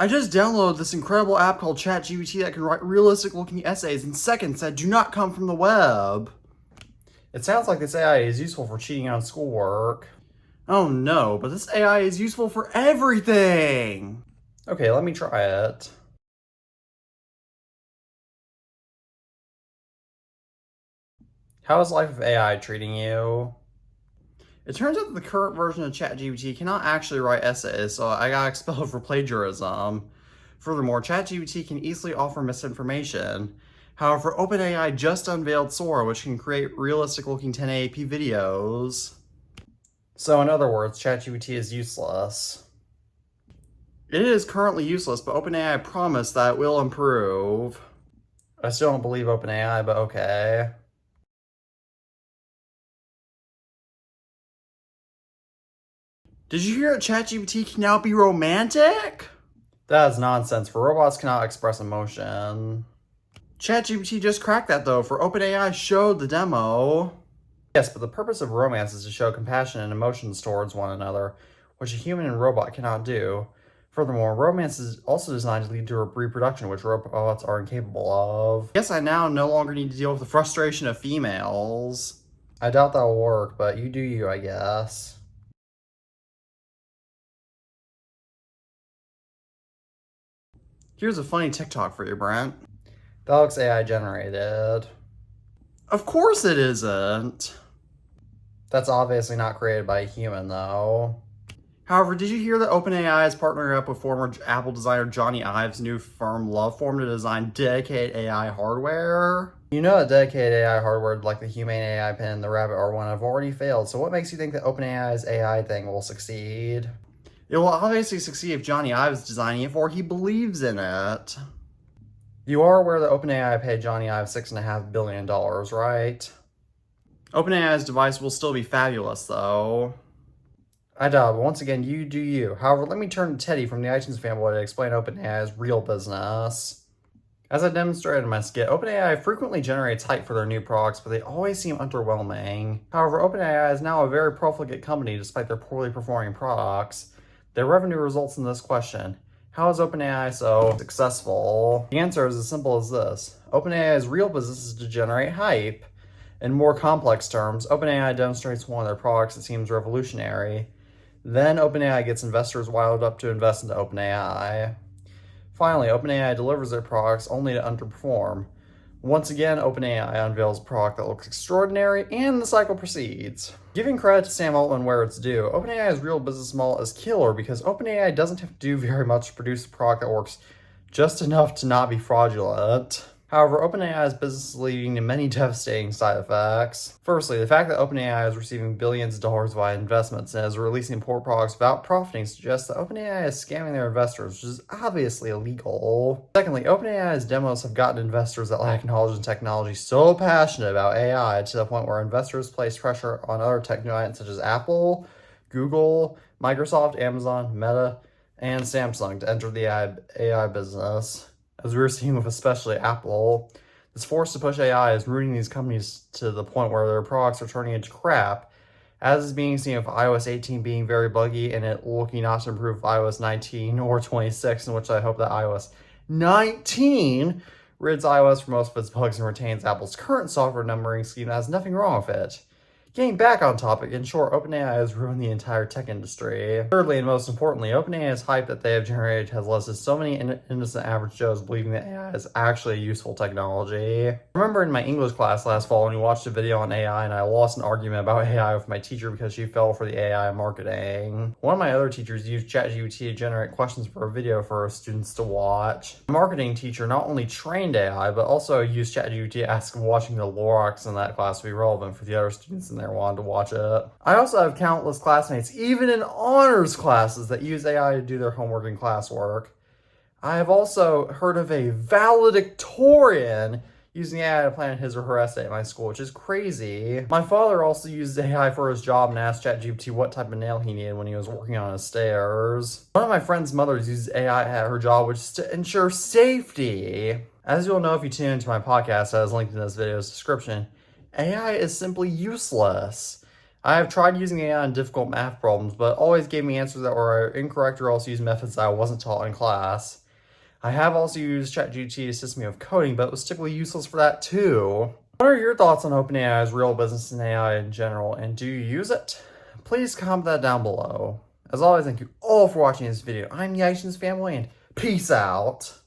I just downloaded this incredible app called ChatGPT that can write realistic-looking essays in seconds that do not come from the web. It sounds like this AI is useful for cheating on schoolwork. Oh no, but this AI is useful for everything! Okay, let me try it. How is life of AI treating you? It turns out that the current version of ChatGPT cannot actually write essays, so I got expelled for plagiarism. Furthermore, ChatGPT can easily offer misinformation. However, OpenAI just unveiled Sora, which can create realistic-looking 1080p videos. So in other words, ChatGPT is useless. It is currently useless, but OpenAI promised that it will improve. I still don't believe OpenAI, but okay. Did you hear that ChatGPT can now be romantic? That is nonsense, for robots cannot express emotion. ChatGPT just cracked that though, for OpenAI showed the demo. Yes, but the purpose of romance is to show compassion and emotions towards one another, which a human and robot cannot do. Furthermore, romance is also designed to lead to reproduction, which robots are incapable of. Guess I now no longer need to deal with the frustration of females. I doubt that will work, but you do you, I guess. Here's a funny TikTok for you, Brent. That looks AI generated. Of course it isn't. That's obviously not created by a human, though. However, did you hear that OpenAI is partnering up with former Apple designer Johnny Ive's new firm Loveform to design dedicated AI hardware? You know that dedicated AI hardware like the Humane AI Pen and the Rabbit R1 have already failed, so what makes you think that OpenAI's AI thing will succeed? It will obviously succeed if Johnny Ive is designing it, for he believes in it. You are aware that OpenAI paid Johnny Ive $6.5 billion, right? OpenAI's device will still be fabulous, though. I doubt, but once again, you do you. However, let me turn to Teddy from the iTunes fanboy to explain OpenAI's real business. As I demonstrated in my skit, OpenAI frequently generates hype for their new products, but they always seem underwhelming. However, OpenAI is now a very profligate company despite their poorly performing products. Their revenue results in this question: how is OpenAI so successful? The answer is as simple as this. OpenAI's real business is to generate hype. In more complex terms, OpenAI demonstrates one of their products that seems revolutionary. Then OpenAI gets investors wired up to invest into OpenAI. Finally, OpenAI delivers their products only to underperform. Once again, OpenAI unveils a product that looks extraordinary, and the cycle proceeds. Giving credit to Sam Altman where it's due, OpenAI's real business model is killer because OpenAI doesn't have to do very much to produce a product that works just enough to not be fraudulent. However, OpenAI's business is leading to many devastating side effects. Firstly, the fact that OpenAI is receiving billions of dollars via investments and is releasing poor products without profiting suggests that OpenAI is scamming their investors, which is obviously illegal. Secondly, OpenAI's demos have gotten investors that lack knowledge and technology so passionate about AI to the point where investors place pressure on other tech giants such as Apple, Google, Microsoft, Amazon, Meta, and Samsung to enter the AI business. As we were seeing with especially Apple, this force to push AI is rooting these companies to the point where their products are turning into crap, as is being seen with iOS 18 being very buggy and it looking not to improve iOS 19 or 26, in which I hope that iOS 19 rids iOS for most of its bugs and retains Apple's current software numbering scheme that has nothing wrong with it. Getting back on topic, in short, OpenAI has ruined the entire tech industry. Thirdly, and most importantly, OpenAI's hype that they have generated has led to so many innocent average Joes believing that AI is actually a useful technology. I remember in my English class last fall when we watched a video on AI and I lost an argument about AI with my teacher because she fell for the AI marketing. One of my other teachers used ChatGPT to generate questions for a video for her students to watch. The marketing teacher not only trained AI, but also used ChatGPT to ask if watching the Lorax in that class would be relevant for the other students in there wanted to watch it. I also have countless classmates, even in honors classes, that use AI to do their homework and classwork. I have also heard of a valedictorian using AI to plan his or her essay at my school, which is crazy. My father also used AI for his job and asked ChatGPT what type of nail he needed when he was working on his stairs. One of my friend's mothers uses AI at her job, which is to ensure safety. As you'll know if you tune into my podcast, as linked in this video's description, AI is simply useless. I have tried using AI on difficult math problems, but it always gave me answers that were incorrect or else used methods that I wasn't taught in class. I have also used ChatGPT to assist me with coding, but it was typically useless for that too. What are your thoughts on OpenAI's real business and AI in general, and do you use it? Please comment that down below. As always, thank you all for watching this video. I'm the iTunes family, and peace out.